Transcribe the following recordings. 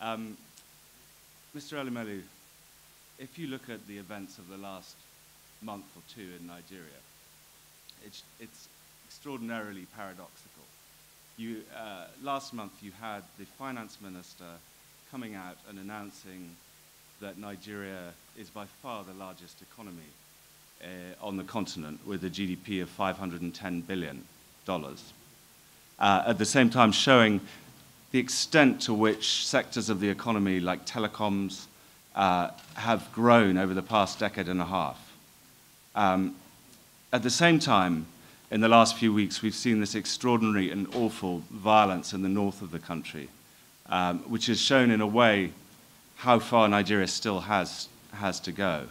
Um, Mr. Elumelu, if you look at the events of the last month or two in Nigeria, it's extraordinarily paradoxical. Last month you had the finance minister coming out and announcing that Nigeria is by far the largest economy on the continent with a GDP of $510 billion. At the same time showing the extent to which sectors of the economy like telecoms have grown over the past decade and a half. At the same time, in the last few weeks, we've seen this extraordinary and awful violence in the north of the country, which has shown in a way how far Nigeria still has to go.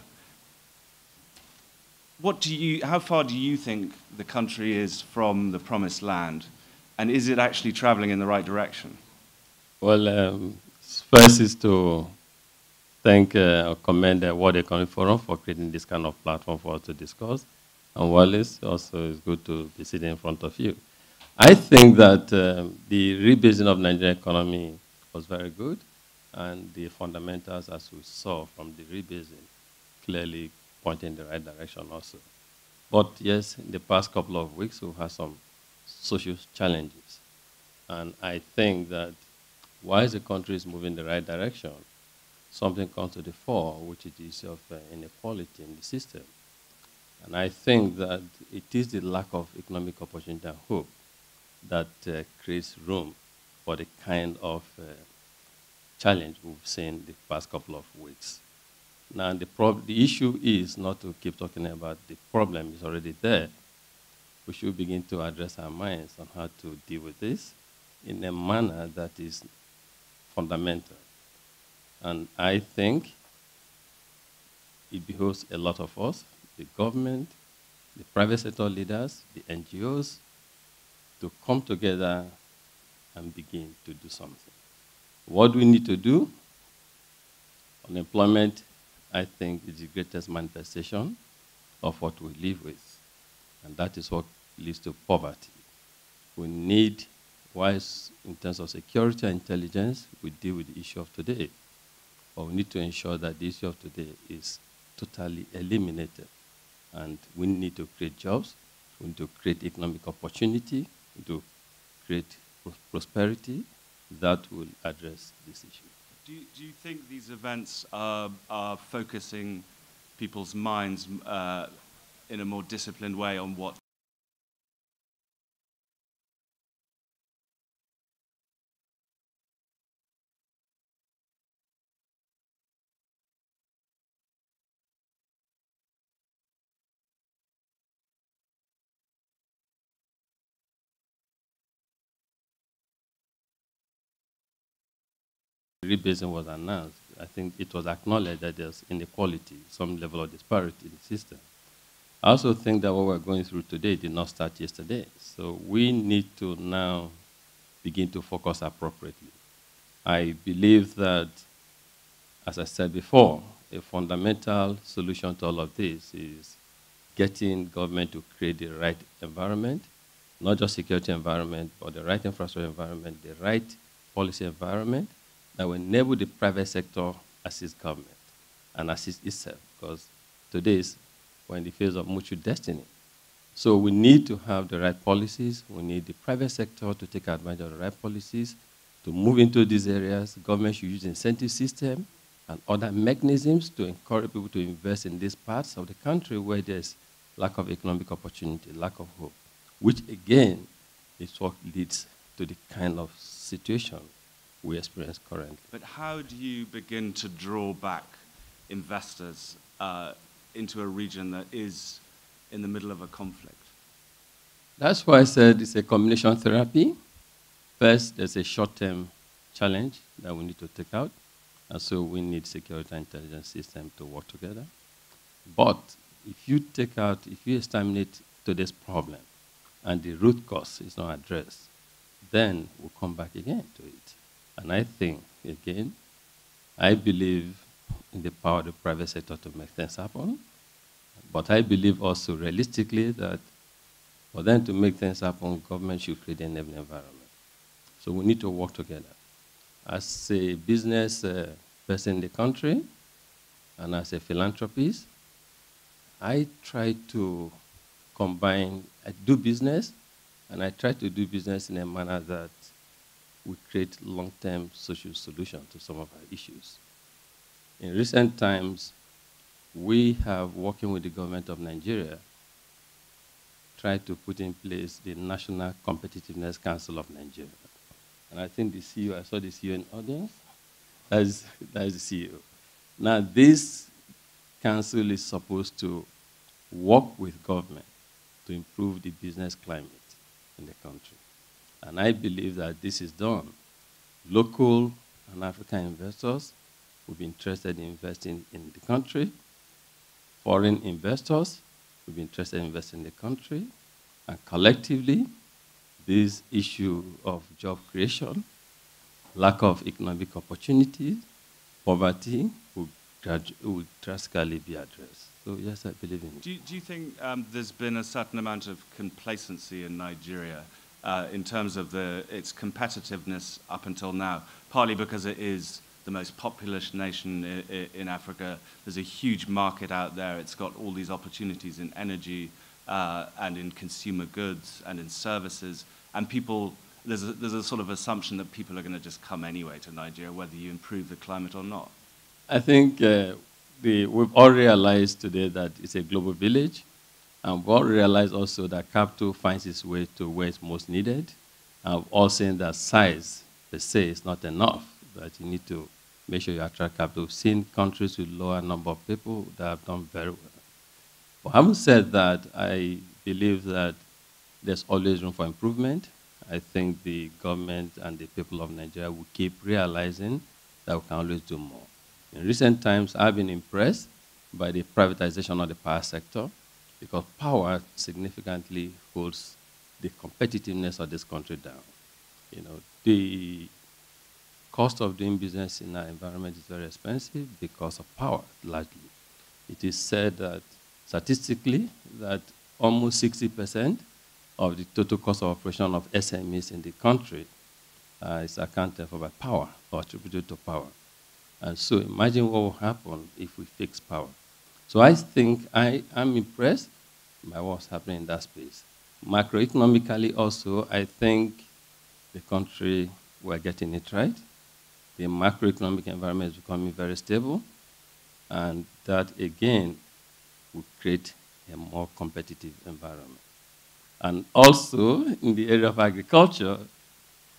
How far do you think the country is from the promised land, and is it actually traveling in the right direction? Well, first is to thank or commend the World Economic Forum for creating this kind of platform for us to discuss. And Wallace, also it's good to be sitting in front of you. I think that the rebasing of Nigerian economy was very good, and the fundamentals, as we saw from the rebasing, clearly point in the right direction also. But yes, in the past couple of weeks, we've had some social challenges. And I think that while the country is moving in the right direction, something comes to the fore, which is the issue of inequality in the system. And I think that it is the lack of economic opportunity and hope that creates room for the kind of challenge we've seen the past couple of weeks. Now, the issue is not to keep talking about the problem is already there. We should begin to address our minds on how to deal with this in a manner that is fundamental. And I think it behoves a lot of us, the government, the private sector leaders, the NGOs, to come together and begin to do something. What do we need to do? Unemployment, I think, is the greatest manifestation of what we live with. And that is what leads to poverty. We need, whilst in terms of security and intelligence, we deal with the issue of today. But we need to ensure that the issue of today is totally eliminated. And we need to create jobs, we need to create economic opportunity, to create prosperity that will address this issue. Do you think these events are focusing people's minds in a more disciplined way on what Rebasing was announced, I think it was acknowledged that there's inequality, some level of disparity in the system. I also think that what we're going through today did not start yesterday. So we need to now begin to focus appropriately. I believe that, as I said before, a fundamental solution to all of this is getting government to create the right environment, not just security environment, but the right infrastructure environment, the right policy environment, that will enable the private sector assist government and assist itself, because today we're in the phase of mutual destiny. So we need to have the right policies. We need the private sector to take advantage of the right policies to move into these areas. Government should use incentive system and other mechanisms to encourage people to invest in these parts of the country where there's lack of economic opportunity, lack of hope, which again is what leads to the kind of situation we experience currently. But how do you begin to draw back investors into a region that is in the middle of a conflict? That's why I said it's a combination therapy. First, there's a short-term challenge that we need to take out, and so we need security and intelligence system to work together. But if you exterminate today's problem and the root cause is not addressed, then we'll come back again to it. And I think, again, I believe in the power of the private sector to make things happen. But I believe also realistically that for them to make things happen, government should create an enabling environment. So we need to work together. As a business person in the country and as a philanthropist, I try to combine, I do business, and I try to do business in a manner that will create long-term social solutions to some of our issues. In recent times, we have, working with the government of Nigeria, tried to put in place the National Competitiveness Council of Nigeria. And I think the CEO, I saw the CEO in the audience, that is the CEO. Now, this council is supposed to work with government to improve the business climate in the country. And I believe that this is done. Local and African investors will be interested in investing in the country. Foreign investors will be interested in investing in the country. And collectively, this issue of job creation, lack of economic opportunities, poverty will drastically be addressed. So yes, I believe in it. Do you think there's been a certain amount of complacency in Nigeria in terms of its competitiveness up until now, partly because it is the most populous nation in Africa. There's a huge market out there. It's got all these opportunities in energy and in consumer goods and in services. And people, there's a sort of assumption that people are going to just come anyway to Nigeria, whether you improve the climate or not. I think we've all realized today that it's a global village. And we've all realized also that capital finds its way to where it's most needed. And we've all seen that size per se is not enough, that you need to make sure you attract capital. We've seen countries with lower number of people that have done very well. But having said that, I believe that there's always room for improvement. I think the government and the people of Nigeria will keep realizing that we can always do more. In recent times, I've been impressed by the privatization of the power sector, because power significantly holds the competitiveness of this country down. You know, the cost of doing business in our environment is very expensive because of power, largely. It is said that statistically that almost 60% of the total cost of operation of SMEs in the country is accounted for by power or attributed to power. And so imagine what will happen if we fix power. So I think I'm impressed by what's happening in that space. Macroeconomically also, I think the country, we're getting it right. The macroeconomic environment is becoming very stable, and that, again, will create a more competitive environment. And also, in the area of agriculture,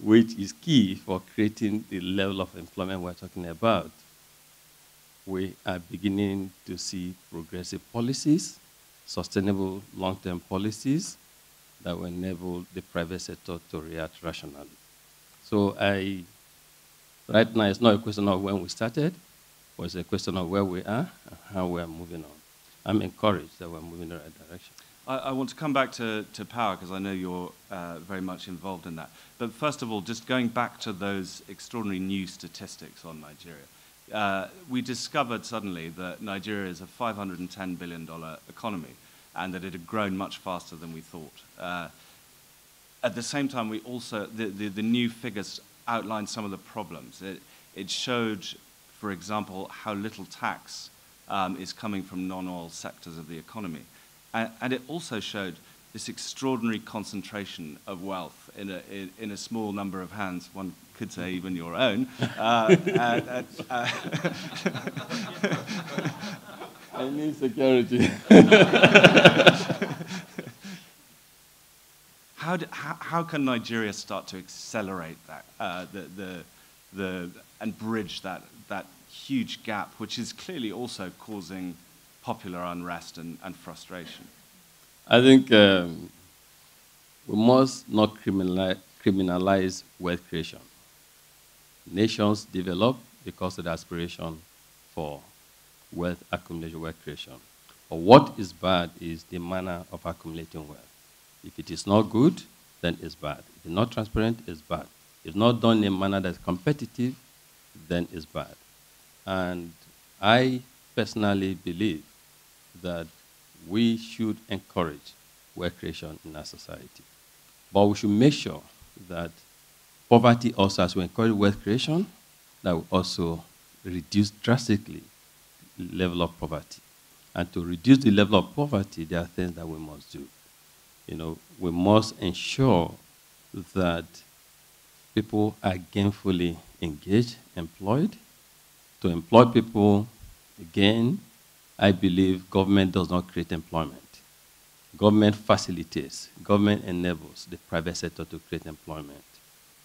which is key for creating the level of employment we're talking about, we are beginning to see progressive policies, sustainable long-term policies that will enable the private sector to react rationally. So right now, it's not a question of when we started, but it's a question of where we are and how we are moving on. I'm encouraged that we're moving in the right direction. I want to come back to power, because I know you're very much involved in that. But first of all, just going back to those extraordinary new statistics on Nigeria, we discovered suddenly that Nigeria is a $510 billion economy, and that it had grown much faster than we thought. At the same time, we also, the new figures outlined some of the problems. It showed, for example, how little tax is coming from non-oil sectors of the economy. And it also showed this extraordinary concentration of wealth in a small number of hands, one could say even your own. I need security. How can Nigeria start to accelerate that, and bridge that huge gap, which is clearly also causing popular unrest and frustration? I think we must not criminalize wealth creation. Nations develop because of the aspiration for wealth accumulation, wealth creation. But what is bad is the manner of accumulating wealth. If it is not good, then it's bad. If it's not transparent, it's bad. If not done in a manner that's competitive, then it's bad. And I personally believe that we should encourage wealth creation in our society. But we should make sure that poverty also, as we encourage wealth creation, that will also reduce drastically the level of poverty. And to reduce the level of poverty, there are things that we must do. We must ensure that people are gainfully engaged, employed. To employ people, again, I believe government does not create employment. Government facilitates, government enables the private sector to create employment.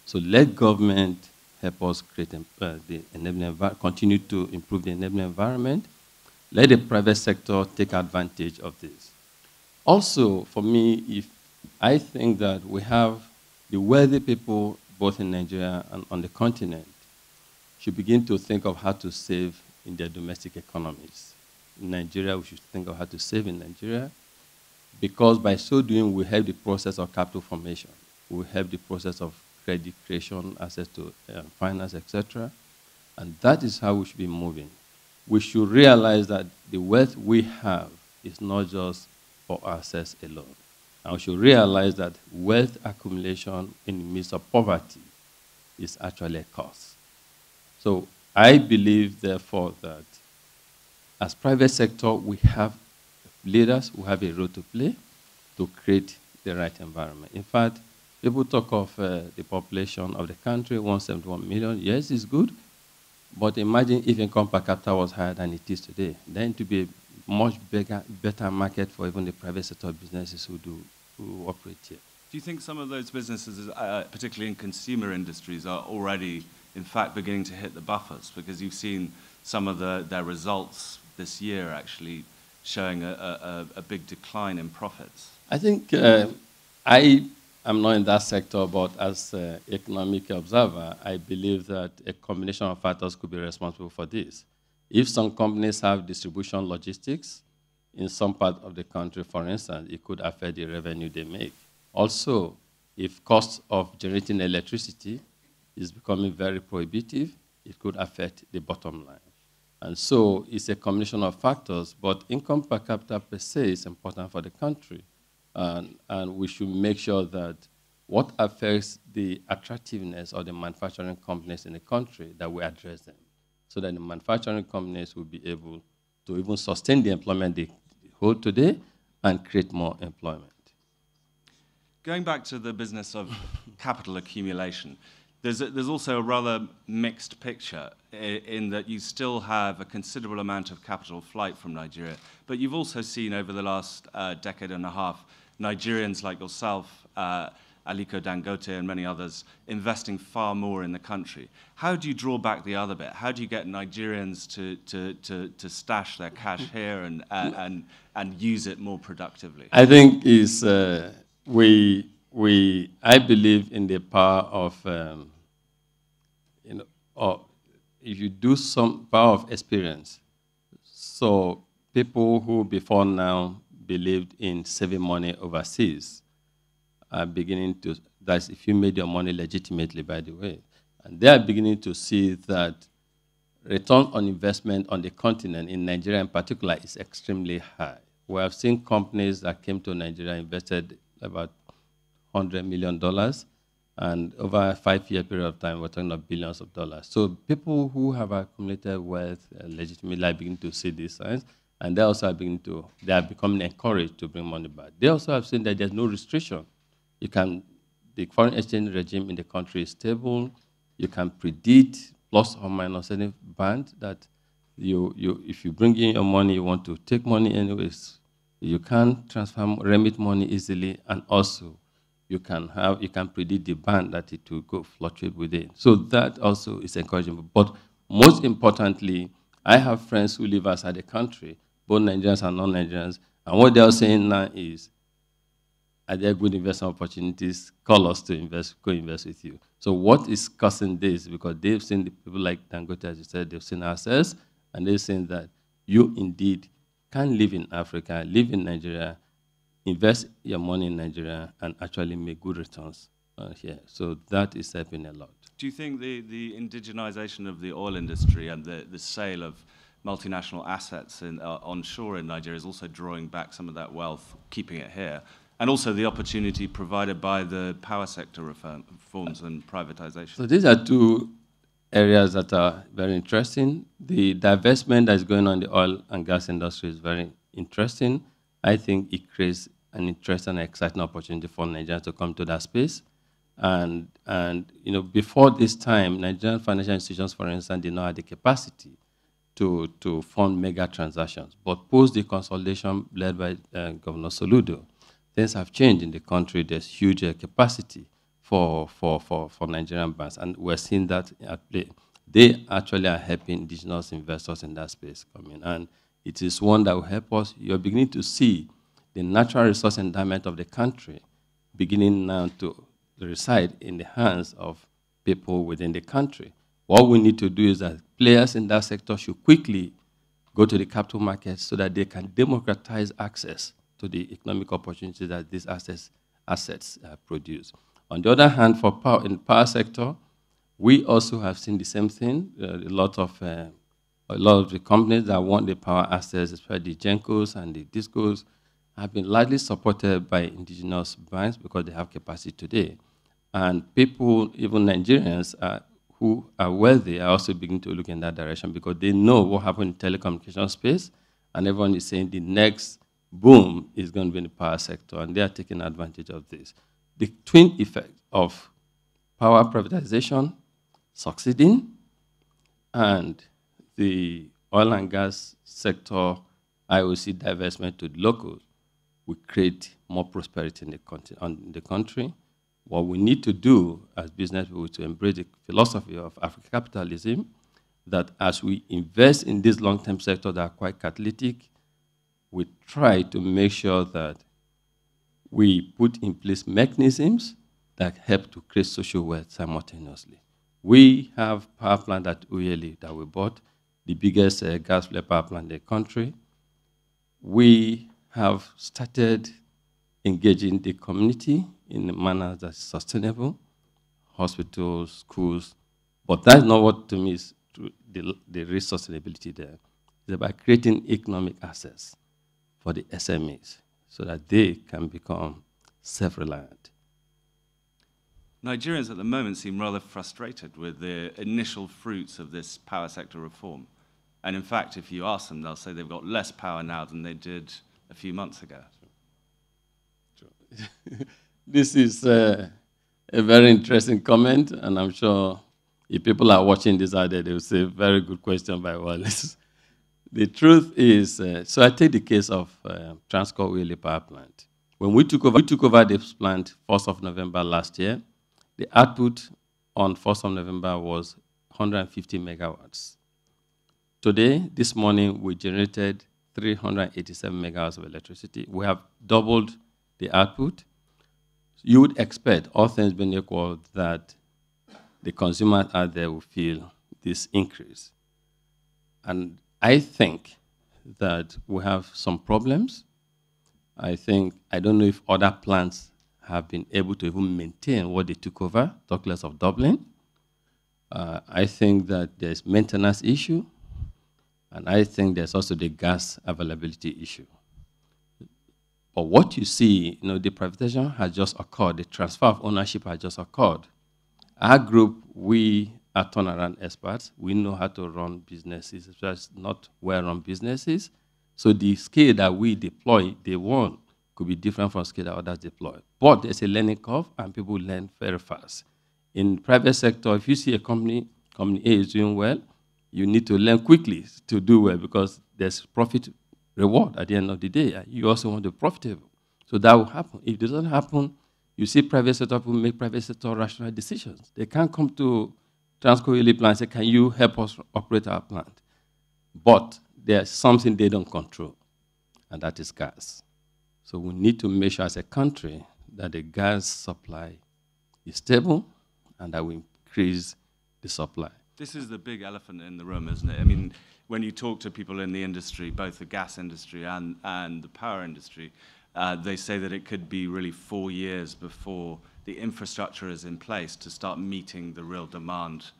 So let government help us create the enabling continue to improve the enabling environment. Let the private sector take advantage of this. Also, for me, I think that we have the wealthy people both in Nigeria and on the continent should begin to think of how to save in their domestic economies. In Nigeria, we should think of how to save in Nigeria, because by so doing, we help the process of capital formation. We help the process of credit creation, access to finance, etc. And that is how we should be moving. We should realize that the wealth we have is not just for ourselves alone. And we should realize that wealth accumulation in the midst of poverty is actually a cause. So I believe, therefore, that as private sector, we have leaders who have a role to play to create the right environment. In fact, people talk of the population of the country, 171 million. Yes, it's good, but imagine if income per capita was higher than it is today. Then it would be a much better market for even the private sector businesses who operate here. Do you think some of those businesses, particularly in consumer industries, are already, in fact, beginning to hit the buffers? Because you've seen some of their results this year actually showing a big decline in profits. I think I am not in that sector, but as an economic observer, I believe that a combination of factors could be responsible for this. If some companies have distribution logistics in some part of the country, for instance, it could affect the revenue they make. Also, if cost of generating electricity is becoming very prohibitive, it could affect the bottom line. And so it's a combination of factors, but income per capita per se is important for the country. And we should make sure that what affects the attractiveness of the manufacturing companies in the country, that we address them, so that the manufacturing companies will be able to even sustain the employment they hold today and create more employment. Going back to the business of capital accumulation, there's also a rather mixed picture in that you still have a considerable amount of capital flight from Nigeria, but you've also seen over the last decade and a half Nigerians like yourself, Aliko Dangote and many others, investing far more in the country. How do you draw back the other bit? How do you get Nigerians to stash their cash here and use it more productively? I think I believe in the power of if you do some power of experience. So people who before now believed in saving money overseas are beginning to, that's if you made your money legitimately, by the way, and they are beginning to see that return on investment on the continent, in Nigeria in particular, is extremely high. We have seen companies that came to Nigeria, invested about $100 million, and over a 5-year period of time, we're talking about billions of dollars. So people who have accumulated wealth legitimately are beginning to see these signs, and they also are becoming encouraged to bring money back. They also have seen that there's no restriction. The foreign exchange regime in the country is stable. You can predict plus or minus any band that if you bring in your money, you want to take money anyways. You can remit money easily, and also you can predict the band that it will go fluctuate within. So that also is encouraging. But most importantly, I have friends who live outside the country, both Nigerians and non-Nigerians, and what they are saying now is, are there good investment opportunities? Call us to invest, co-invest with you. So what is causing this? Because they've seen the people like Dangote, as you said, they've seen ourselves, and they've seen that you indeed can live in Africa, live in Nigeria, invest your money in Nigeria, and actually make good returns here. So that is helping a lot. Do you think the indigenization of the oil industry and the sale of multinational assets onshore in Nigeria is also drawing back some of that wealth, keeping it here? And also the opportunity provided by the power sector reforms and privatization. So these are two areas that are very interesting. The divestment that is going on in the oil and gas industry is very interesting. I think it creates an interesting and exciting opportunity for Nigerians to come to that space. And before this time, Nigerian financial institutions, for instance, did not have the capacity to fund mega transactions. But post the consolidation led by Governor Soludo, things have changed in the country. There's huge capacity for Nigerian banks, and we're seeing that at play. They actually are helping indigenous investors in that space come in, and it is one that will help us. You're beginning to see the natural resource endowment of the country beginning now to reside in the hands of people within the country. What we need to do is that players in that sector should quickly go to the capital markets so that they can democratize access to the economic opportunities that these assets produce. On the other hand, for power, in the power sector, we also have seen the same thing. A lot of the companies that want the power assets, especially the GENCOs and the DISCOs, have been largely supported by indigenous banks because they have capacity today. And people, even Nigerians, who are wealthy, are also beginning to look in that direction because they know what happened in the telecommunication space, and everyone is saying the next boom is going to be in the power sector, and they are taking advantage of this. The twin effect of power privatization succeeding and the oil and gas sector IOC divestment to the locals will create more prosperity in the country. What we need to do as business people is to embrace the philosophy of African capitalism, that as we invest in these long-term sectors that are quite catalytic, we try to make sure that we put in place mechanisms that help to create social wealth simultaneously. We have power plant at Uyeli that we bought, the biggest gas-fired power plant in the country. We have started engaging the community in a manner that's sustainable, hospitals, schools, but that's not what, to me, is the real sustainability there. It's about creating economic access for the SMEs so that they can become self-reliant. Nigerians at the moment seem rather frustrated with the initial fruits of this power sector reform. And in fact, if you ask them, they'll say they've got less power now than they did a few months ago. This is a very interesting comment, and I'm sure if people are watching this out there, they will say, very good question by Wallace. The truth is, so I take the case of Transcorp Uyeli Power Plant. When we took over this plant 1st of November last year, the output on 1st of November was 150 megawatts. Today, this morning, we generated 387 megawatts of electricity. We have doubled the output. You would expect, all things being equal, that the consumers out there will feel this increase. And I think that we have some problems. I don't know if other plants have been able to even maintain what they took over, talk less of doubling. I think that there's maintenance issue, and I think there's also the gas availability issue. But what you see, the privatization has just occurred, the transfer of ownership has just occurred. Our group, we are turnaround experts. We know how to run businesses, just not well-run businesses. So the scale that we deploy, day one, could be different from the scale that others deploy. But there's a learning curve, and people learn very fast. In the private sector, if you see a company A is doing well, you need to learn quickly to do well because there's profit reward at the end of the day. You also want to be profitable. So that will happen. If it doesn't happen, you see private sector people make private sector rational decisions. They can't come to Transcorp Uyeli plant and say, can you help us operate our plant? But there's something they don't control, and that is gas. So we need to make sure as a country that the gas supply is stable and that we increase the supply. This is the big elephant in the room, isn't it? I mean, when you talk to people in the industry, both the gas industry and the power industry, they say that it could be really 4 years before the infrastructure is in place to start meeting the real demand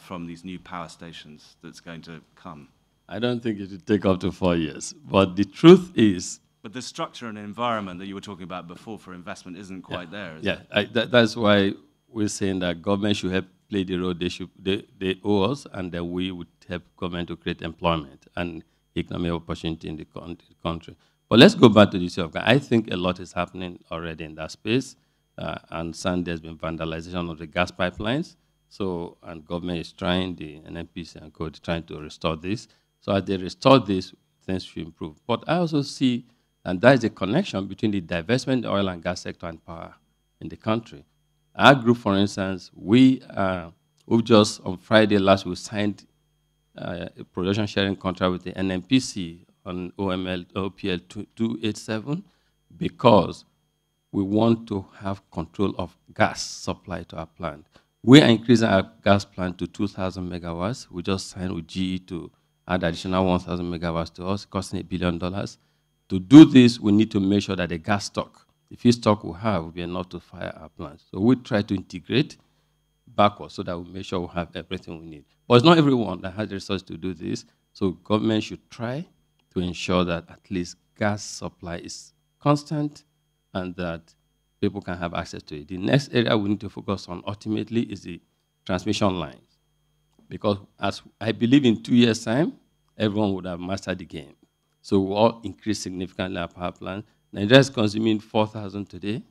from these new power stations that's going to come. I don't think it will take up to 4 years. But the truth is... But the structure and environment that you were talking about before for investment isn't quite there, is it? Yeah, that's why we're saying that government should help play the role they owe us, and then we would help government to create employment and economic opportunity in the country. But let's go back to the issue of gas. I think a lot is happening already in that space, and there's been vandalization of the gas pipelines. So, and government is trying, the NNPC and code trying to restore this. So as they restore this, things should improve. But I also see, and that is a connection between the divestment in the oil and gas sector and power in the country. Our group, for instance, we've just on Friday last we signed a production sharing contract with the NNPC on OPL 287 because we want to have control of gas supply to our plant. We are increasing our gas plant to 2,000 megawatts. We just signed with GE to add additional 1,000 megawatts to us, costing $1 billion. To do this, we need to make sure that the gas stock, the feedstock we have, will be enough to fire our plants. So we try to integrate backwards so that we make sure we have everything we need. But it's not everyone that has the resources to do this. So government should try to ensure that at least gas supply is constant and that people can have access to it. The next area we need to focus on ultimately is the transmission lines. Because as I believe in 2 years' time, everyone would have mastered the game. So we all increase significantly our power plant. Nigeria is consuming 4,000 today.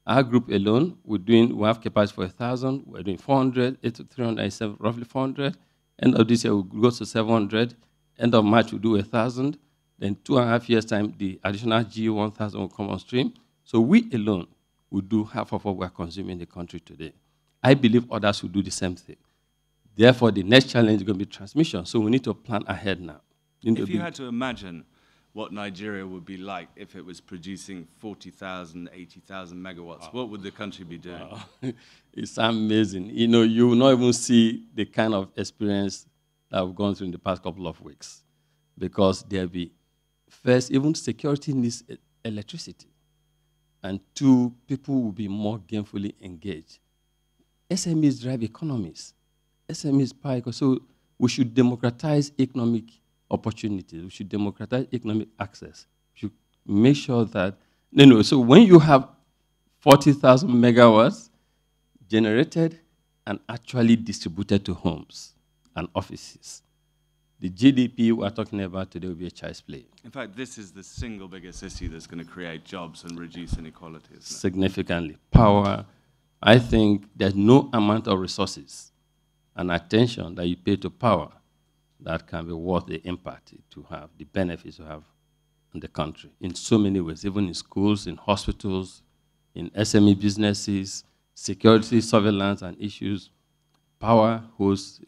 Our group alone, we have capacity for 1,000. We're doing 400, 397, roughly 400. End of this year, we'll go to 700. End of March, we'll do 1,000. Then 2.5 years' time, the additional GE 1,000 will come on stream. So we alone will do half of what we're consuming in the country today. I believe others will do the same thing. Therefore, the next challenge is going to be transmission. So we need to plan ahead now. If you had to imagine what Nigeria would be like if it was producing 40,000, 80,000 megawatts, what would the country be doing? Wow. It's amazing. You know, you will not even see the kind of experience that we've gone through in the past couple of weeks. Because there'll be, first, even security needs electricity. And two, people will be more gainfully engaged. SMEs drive economies. SMEs power. So we should democratize economic opportunities. We should democratize economic access. We should make sure that, so when you have 40,000 megawatts generated and actually distributed to homes and offices, the GDP we're talking about today will be a child's play. In fact, this is the single biggest issue that's going to create jobs and reduce inequality, isn't it? Significantly. Power. I think there's no amount of resources and attention that you pay to power that can be worth the impact to have, the benefits to have in the country in so many ways, even in schools, in hospitals, in SME businesses, security, surveillance, and issues. Power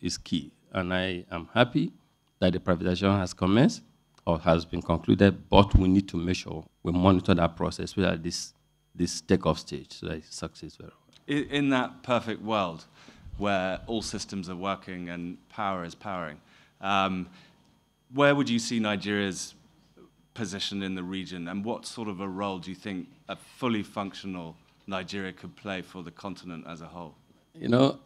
is key. And I am happy that the privatization has commenced or has been concluded, but we need to make sure we monitor that process at this take-off stage so that it succeeds very well. In that perfect world where all systems are working and power is powering, where would you see Nigeria's position in the region, and what sort of a role do you think a fully functional Nigeria could play for the continent as a whole? You know,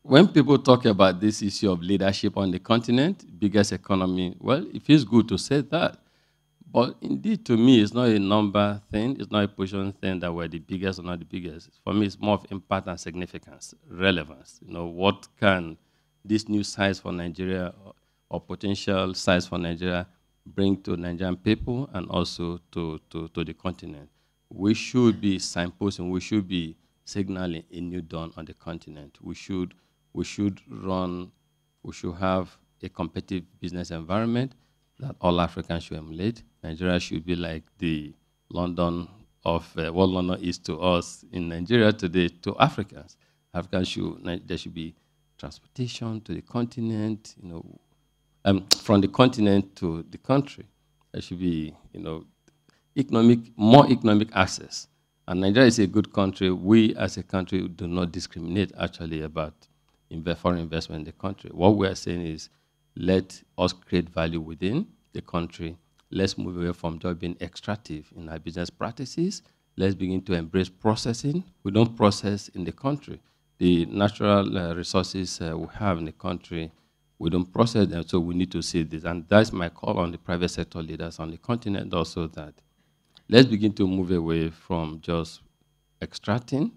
when people talk about this issue of leadership on the continent, biggest economy, well, it feels good to say that. But indeed, to me, it's not a number thing. It's not a position thing that we're the biggest or not the biggest. For me, it's more of impact and significance, relevance. You know, what can this new size for Nigeria or potential size for Nigeria bring to Nigerian people and also to the continent? We should be signposting. We should be signaling a new dawn on the continent. We should have a competitive business environment that all Africans should emulate. Nigeria should be like the London of what London is to us in Nigeria today to Africans. There should be transportation to the continent, from the continent to the country. There should be, more economic access. And Nigeria is a good country. We, as a country, do not discriminate, actually, about foreign investment in the country. What we are saying is, let us create value within the country. Let's move away from just being extractive in our business practices. Let's begin to embrace processing. We don't process in the country. The natural resources we have in the country, we don't process them, so we need to see this. And that's my call on the private sector leaders on the continent also, that let's begin to move away from just extracting.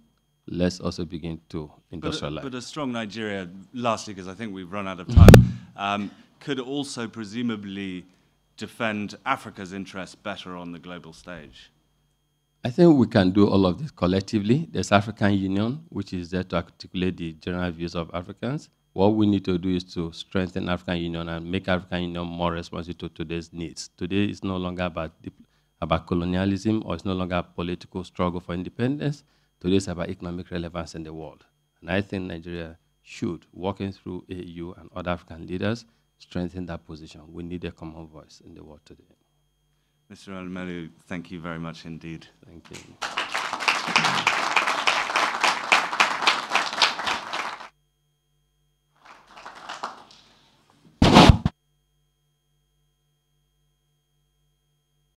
let's also begin to industrialize. But a strong Nigeria, lastly, because I think we've run out of time, could also presumably defend Africa's interests better on the global stage. I think we can do all of this collectively. There's African Union, which is there to articulate the general views of Africans. What we need to do is to strengthen African Union and make African Union more responsive to today's needs. Today is no longer about colonialism, or it's no longer a political struggle for independence. Today is about economic relevance in the world. And I think Nigeria should, working through AU and other African leaders, strengthen that position. We need a common voice in the world today. Mr. Elumelu, thank you very much indeed. Thank you.